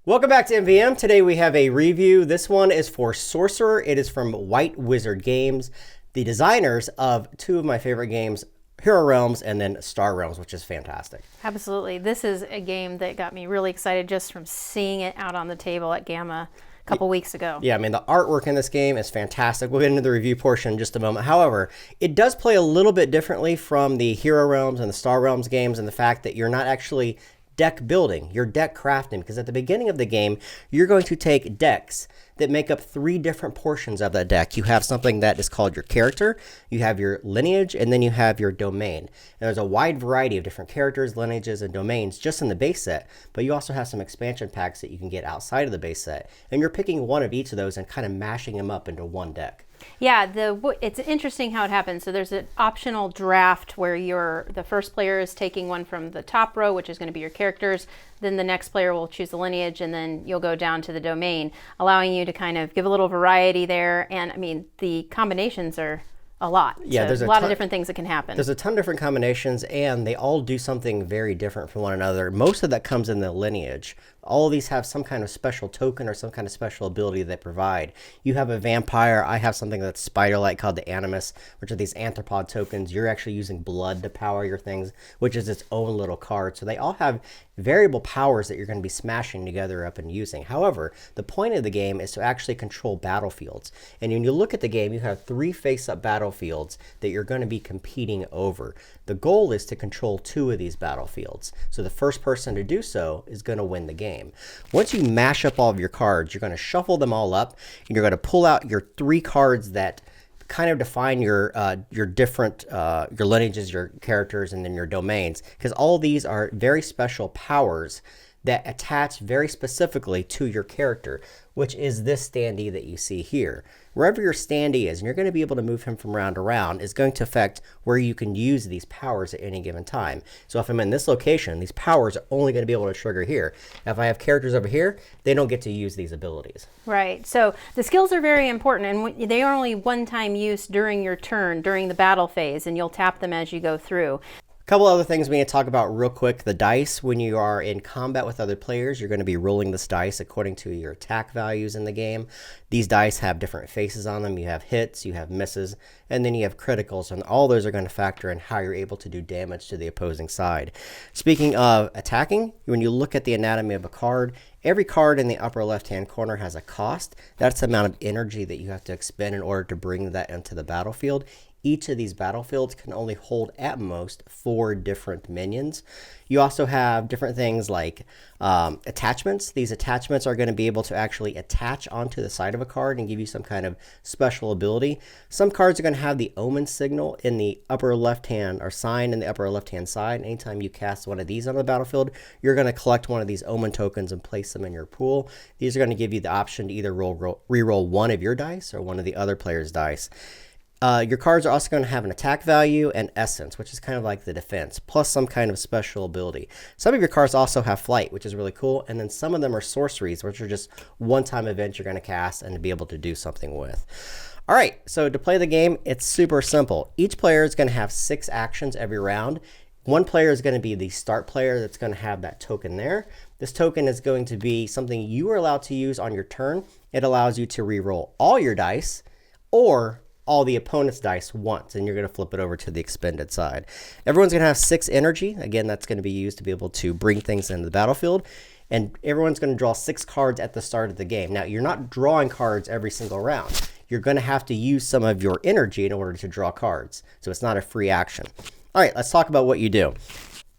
Welcome back to MVM. Today we have a review. This one is for Sorcerer. It is from White Wizard Games, the designers of two of my favorite games, Hero Realms and then Star Realms, which is fantastic. Absolutely. This is a game that got me really excited just from seeing it out on the table at Gamma a couple weeks ago. Yeah, I mean, the artwork in this game is fantastic. We'll get into the review portion in just a moment. However, it does play a little bit differently from the Hero Realms and the Star Realms games in the fact that you're not actually deck building, you're deck crafting, because at the beginning of the game, you're going to take decks that make up three different portions of that deck. You have something that is called your character, you have your lineage, and then you have your domain. And there's a wide variety of different characters, lineages, and domains just in the base set, but you also have some expansion packs that you can get outside of the base set. And you're picking one of each of those and kind of mashing them up into one deck. Yeah, it's interesting how it happens. So there's an optional draft where the first player is taking one from the top row, which is going to be your characters. Then the next player will choose the lineage, and then you'll go down to the domain, allowing you to kind of give a little variety there. And I mean, the combinations are a lot. Yeah, so there's a lot of different things that can happen. There's a ton of different combinations, and they all do something very different from one another. Most of that comes in the lineage. All of these have some kind of special token or some kind of special ability they provide. You have a vampire. I have something that's spider-like called the Animus, which are these anthropod tokens. You're actually using blood to power your things, which is its own little card. So they all have variable powers that you're going to be smashing together up and using. However, the point of the game is to actually control battlefields. And when you look at the game, you have three face-up battlefields that you're going to be competing over. The goal is to control two of these battlefields. So the first person to do so is going to win the game. Once you mash up all of your cards, you're going to shuffle them all up, and you're going to pull out your three cards that kind of define your different your lineages, your characters, and then your domains, because all these are very special powers that attach very specifically to your character, which is this standee that you see here. Wherever your standee is, and you're going to be able to move him from round to round, is going to affect where you can use these powers at any given time. So if I'm in this location, these powers are only going to be able to trigger here. If I have characters over here, they don't get to use these abilities. Right. So the skills are very important, and they are only one-time use during your turn, during the battle phase, and you'll tap them as you go through. Couple other things we need to talk about real quick. The dice, when you are in combat with other players, you're going to be rolling this dice according to your attack values in the game. These dice have different faces on them. You have hits, you have misses, and then you have criticals, and all those are going to factor in how you're able to do damage to the opposing side. Speaking of attacking, when you look at the anatomy of a card, every card in the upper left-hand corner has a cost. That's the amount of energy that you have to expend in order to bring that into the battlefield. Each of these battlefields can only hold at most 4 different minions. You also have different things like attachments. These attachments are going to be able to actually attach onto the side of a card and give you some kind of special ability. Some cards are going to have the omen signal in the upper left-hand, or sign in the upper left-hand side. Anytime you cast one of these on the battlefield, you're going to collect one of these omen tokens and place them in your pool. These are going to give you the option to either re-roll one of your dice or one of the other player's dice. Your cards are also going to have an attack value and essence, which is kind of like the defense, plus some kind of special ability. Some of your cards also have flight, which is really cool, and then some of them are sorceries, which are just one-time events you're going to cast and to be able to do something with. All right, so to play the game, it's super simple. Each player is going to have 6 actions every round. One player is going to be the start player that's going to have that token there. This token is going to be something you are allowed to use on your turn. It allows you to re-roll all your dice or all the opponent's dice once, and you're going to flip it over to the expended side. Everyone's going to have 6 energy. Again, that's going to be used to be able to bring things into the battlefield. And everyone's going to draw 6 cards at the start of the game. Now, you're not drawing cards every single round. You're going to have to use some of your energy in order to draw cards. So it's not a free action. All right, let's talk about what you do.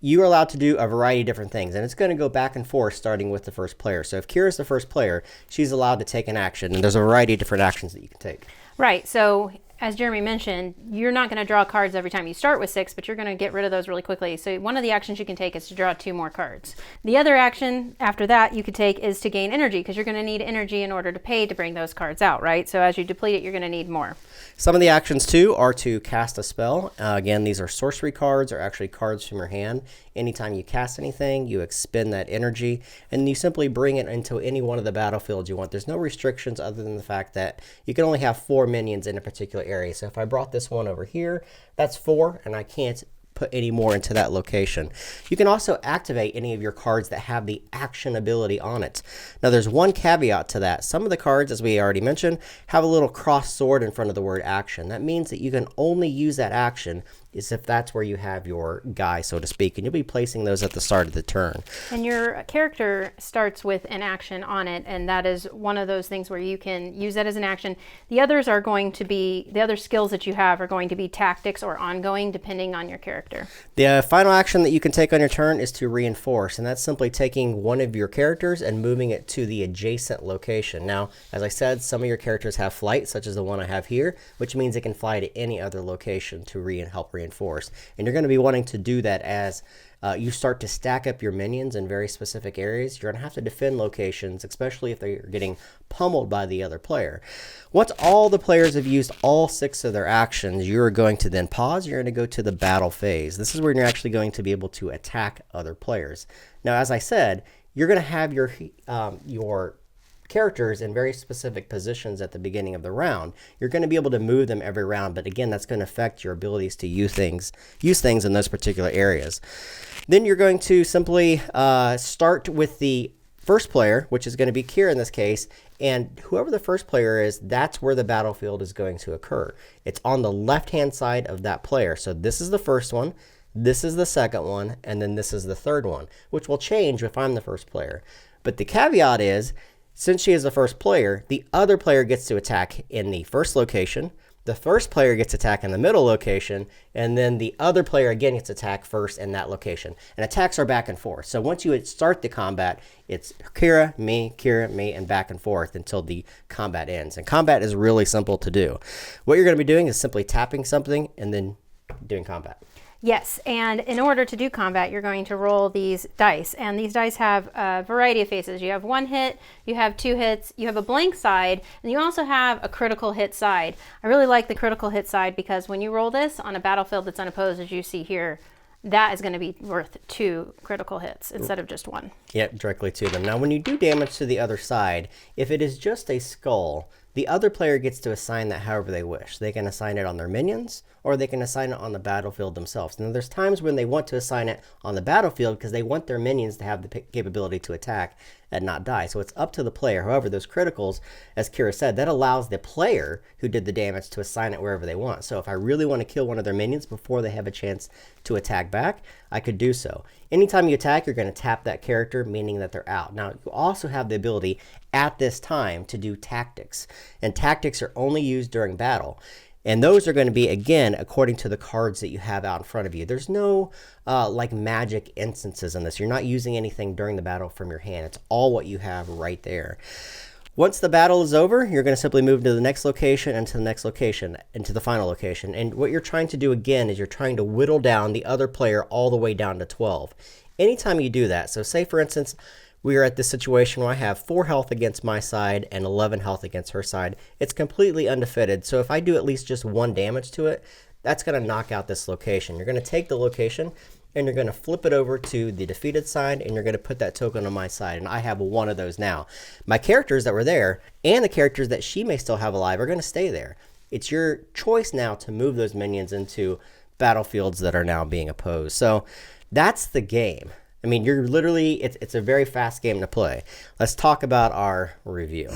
You are allowed to do a variety of different things, and it's going to go back and forth starting with the first player. So if Kira's the first player, she's allowed to take an action, and there's a variety of different actions that you can take. Right. So as Jeremy mentioned, you're not going to draw cards every time you start with 6, but you're going to get rid of those really quickly. So one of the actions you can take is to draw 2 more cards. The other action after that you could take is to gain energy, because you're going to need energy in order to pay to bring those cards out, right? So as you deplete it, you're going to need more. Some of the actions, too, are to cast a spell. Again, these are sorcery cards, or actually cards from your hand. Anytime you cast anything, you expend that energy, and you simply bring it into any one of the battlefields you want. There's no restrictions other than the fact that you can only have 4 minions in a particular area. So if I brought this one over here, that's 4, and I can't put any more into that location. You can also activate any of your cards that have the action ability on it. Now there's one caveat to that. Some of the cards, as we already mentioned, have a little crossed sword in front of the word action. That means that you can only use that action is if that's where you have your guy, so to speak, and you'll be placing those at the start of the turn. And your character starts with an action on it, and that is one of those things where you can use that as an action. The others are going to be, the other skills that you have are going to be tactics or ongoing, depending on your character. The final action that you can take on your turn is to reinforce, and that's simply taking one of your characters and moving it to the adjacent location. Now, as I said, some of your characters have flight, such as the one I have here, which means it can fly to any other location to help reinforce. And you're going to be wanting to do that as you start to stack up your minions in very specific areas. You're going to have to defend locations, especially if they're getting pummeled by the other player. Once all the players have used all 6 of their actions, you're going to then pause. You're going to go to the battle phase. This is where you're actually going to be able to attack other players. Now, as I said, you're going to have your characters in very specific positions at the beginning of the round. You're going to be able to move them every round, but again, that's going to affect your abilities to use things in those particular areas. Then you're going to simply start with the first player, which is going to be Kira in this case, and whoever the first player is, that's where the battlefield is going to occur. It's on the left-hand side of that player. So this is the first one, this is the second one, and then this is the third one, which will change if I'm the first player. But the caveat is, since she is the first player, the other player gets to attack in the first location, the first player gets attack in the middle location, and then the other player again gets attack first in that location. And attacks are back and forth. So once you start the combat, it's Kira, me, and back and forth until the combat ends. And combat is really simple to do. What you're going to be doing is simply tapping something and then doing combat. Yes, and in order to do combat, you're going to roll these dice, and these dice have a variety of faces. You have 1 hit, you have 2 hits, you have a blank side, and you also have a critical hit side. I really like the critical hit side because when you roll this on a battlefield that's unopposed, as you see here, that is going to be worth 2 critical hits instead of just 1. Yep, directly to them. Now, when you do damage to the other side, if it is just a skull, the other player gets to assign that however they wish. They can assign it on their minions, or they can assign it on the battlefield themselves. Now, there's times when they want to assign it on the battlefield because they want their minions to have the capability to attack and not die. So it's up to the player. However, those criticals, as Kira said, that allows the player who did the damage to assign it wherever they want. So if I really want to kill one of their minions before they have a chance to attack back, I could do so. Anytime you attack, you're going to tap that character, meaning that they're out. Now, you also have the ability at this time to do tactics. And tactics are only used during battle. And those are going to be, again, according to the cards that you have out in front of you. There's no like magic instances in this. You're not using anything during the battle from your hand. It's all what you have right there. Once the battle is over, you're going to simply move to the next location and to the next location and to the final location. And what you're trying to do, again, is you're trying to whittle down the other player all the way down to 12. Anytime you do that, so say, for instance, we are at this situation where I have 4 health against my side and 11 health against her side. It's completely undefeated. So if I do at least just 1 damage to it, that's going to knock out this location. You're going to take the location and you're going to flip it over to the defeated side and you're going to put that token on my side. And I have 1 of those now. My characters that were there and the characters that she may still have alive are going to stay there. It's your choice now to move those minions into battlefields that are now being opposed. So that's the game. I mean, you're literally, it's a very fast game to play. Let's talk about our review.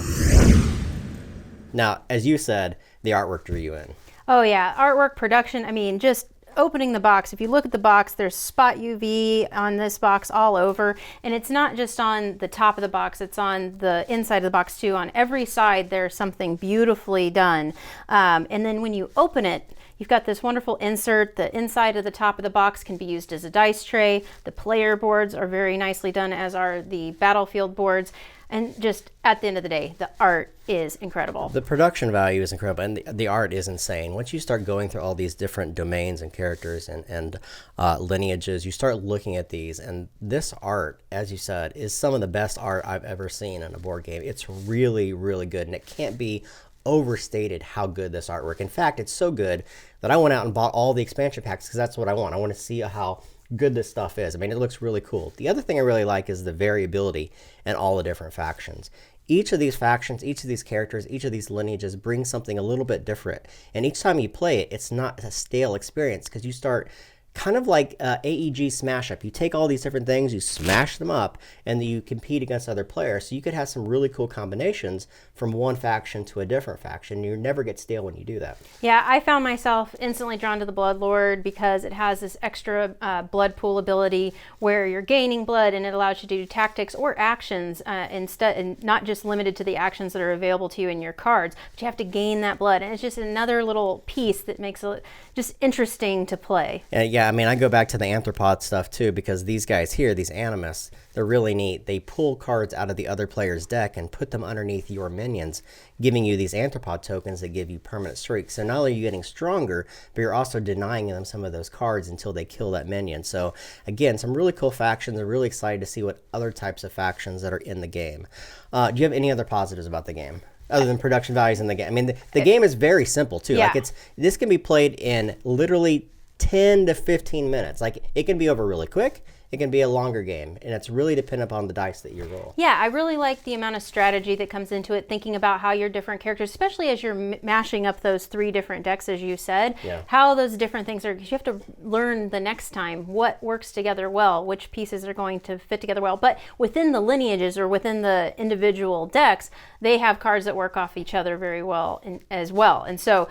Now, as you said, the artwork drew you in. Oh yeah, artwork, production, I mean, just opening the box. If you look at the box, there's spot UV on this box all over. And it's not just on the top of the box, it's on the inside of the box too. On every side, there's something beautifully done. And then when you open it, you've got this wonderful insert. The inside of the top of the box can be used as a dice tray. The player boards are very nicely done, as are the battlefield boards. And just at the end of the day, the art is incredible. The production value is incredible, and the art is insane. Once you start going through all these different domains and characters and lineages, you start looking at these, and this art, as you said, is some of the best art I've ever seen in a board game. It's really, really good, and it can't be overstated how good this artwork. In fact, it's so good that I went out and bought all the expansion packs because that's what I want. I want to see how good this stuff is. I mean, it looks really cool. The other thing I really like is the variability in all the different factions. Each of these factions, each of these characters, each of these lineages brings something a little bit different. And each time you play it, it's not a stale experience because you start kind of like AEG smash up. You take all these different things, you smash them up, and then you compete against other players. So you could have some really cool combinations from one faction to a different faction. You never get stale when you do that. Yeah, I found myself instantly drawn to the Bloodlord because it has this extra blood pool ability where you're gaining blood, and it allows you to do tactics or actions instead, and not just limited to the actions that are available to you in your cards, but you have to gain that blood, and it's just another little piece that makes it just interesting to play. Yeah, I mean, I go back to the Anthropod stuff too, because these guys here, these Animus, they're really neat. They pull cards out of the other player's deck and put them underneath your minions, giving you these Anthropod tokens that give you permanent streaks. So not only are you getting stronger, but you're also denying them some of those cards until they kill that minion. So again, some really cool factions. I'm really excited to see what other types of factions that are in the game. Do you have any other positives about the game? Other than production values in the game. I mean, the game is very simple too. Yeah. Like this can be played in literally 10 to 15 minutes. Like it can be over really quick. It can be a longer game, and it's really dependent upon the dice that you roll. Yeah, I really like the amount of strategy that comes into it, thinking about how your different characters, especially as you're mashing up those 3 different decks, as you said, how those different things are, because you have to learn the next time what works together well, which pieces are going to fit together well. But within the lineages or within the individual decks, they have cards that work off each other very well as well. And so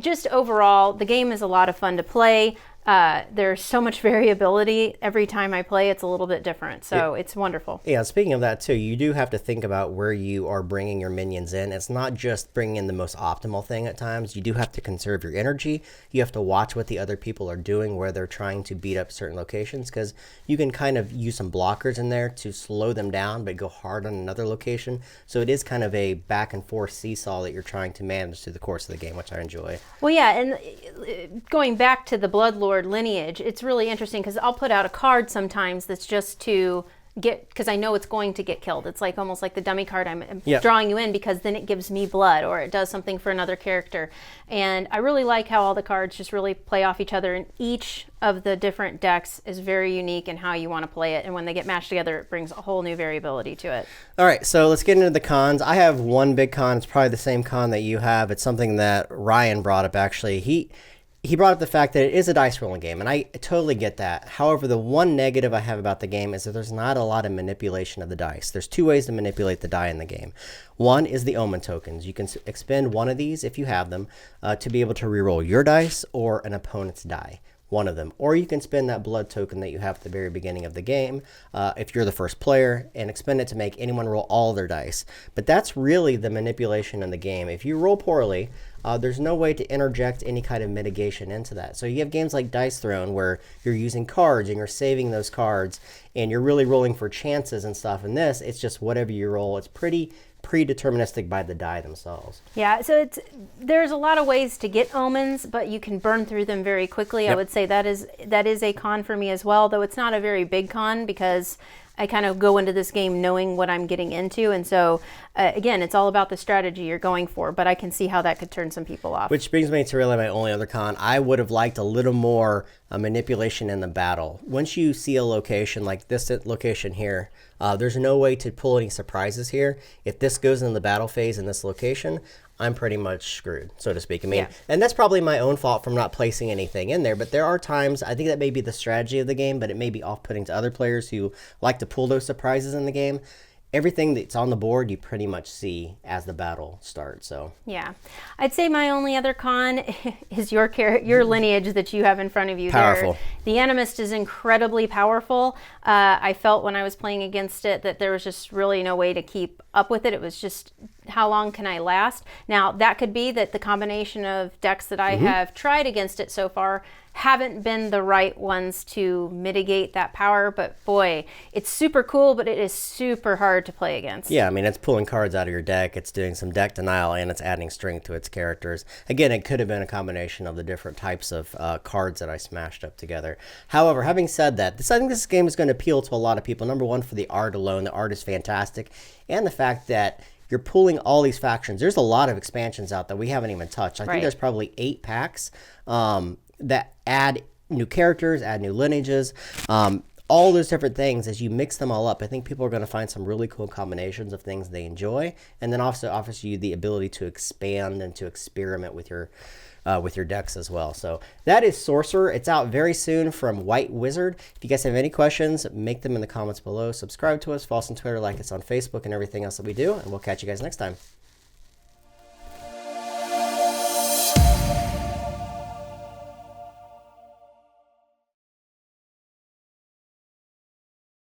just overall, the game is a lot of fun to play. There's so much variability. Every time I play, it's a little bit different. So it's wonderful. Yeah, speaking of that too, you do have to think about where you are bringing your minions in. It's not just bringing in the most optimal thing at times. You do have to conserve your energy. You have to watch what the other people are doing, where they're trying to beat up certain locations, because you can kind of use some blockers in there to slow them down, but go hard on another location. So it is kind of a back and forth seesaw that you're trying to manage through the course of the game, which I enjoy. Well, yeah, and going back to the Bloodlord lineage, it's really interesting because I'll put out a card sometimes that's just to get, because I know it's going to get killed. It's like almost like the dummy card. I'm drawing you in because then it gives me blood, or it does something for another character. And I really like how all the cards just really play off each other, and each of the different decks is very unique in how you want to play it. And when they get mashed together, it brings a whole new variability to it. All right, so let's get into the cons. I have one big con. It's probably the same con that you have. It's something that Ryan brought up, actually. He brought up the fact that it is a dice rolling game, and I totally get that. However, the one negative I have about the game is that there's not a lot of manipulation of the dice. There's 2 ways to manipulate the die in the game. One is the omen tokens. You can expend one of these if you have them to be able to reroll your dice or an opponent's die. One of them. Or you can spend that blood token that you have at the very beginning of the game if you're the first player, and expend it to make anyone roll all their dice. But that's really the manipulation in the game. If you roll poorly, there's no way to interject any kind of mitigation into that. So you have games like Dice Throne where you're using cards and you're saving those cards and you're really rolling for chances and stuff. In this, it's just whatever you roll. It's pretty predeterministic by the die themselves. Yeah, so there's a lot of ways to get omens, but you can burn through them very quickly. Yep. I would say that is a con for me as well, though it's not a very big con because I kind of go into this game knowing what I'm getting into. And so, again, it's all about the strategy you're going for, but I can see how that could turn some people off. Which brings me to really my only other con. I would have liked a little more manipulation in the battle. Once you see a location like this location here, there's no way to pull any surprises here. If this goes in the battle phase in this location, I'm pretty much screwed, so to speak. I mean, and that's probably my own fault from not placing anything in there, but there are times, I think that may be the strategy of the game, but it may be off-putting to other players who like to pull those surprises in the game. Everything that's on the board, you pretty much see as the battle starts. So yeah, I'd say my only other con is your lineage that you have in front of you. Powerful. The Animist is incredibly powerful. I felt when I was playing against it that there was just really no way to keep up with it. It was just, how long can I last? Now, that could be that the combination of decks that I have tried against it so far haven't been the right ones to mitigate that power, but boy, it's super cool, but it is super hard to play against. Yeah, I mean, it's pulling cards out of your deck, it's doing some deck denial, and it's adding strength to its characters. Again, it could have been a combination of the different types of cards that I smashed up together. However, having said that, I think this game is going to appeal to a lot of people. Number one, for the art alone. The art is fantastic, and the fact that you're pulling all these factions. There's a lot of expansions out that we haven't even touched. I think there's probably 8 packs that add new characters, add new lineages, all those different things. As you mix them all up, I think people are going to find some really cool combinations of things they enjoy, and then also offers you the ability to expand and to experiment with your with your decks as well. So that is Sorcerer. It's out very soon from White Wizard. If you guys have any questions, make them in the comments below. Subscribe to us, follow us on Twitter, like us on Facebook, and everything else that we do. And we'll catch you guys next time.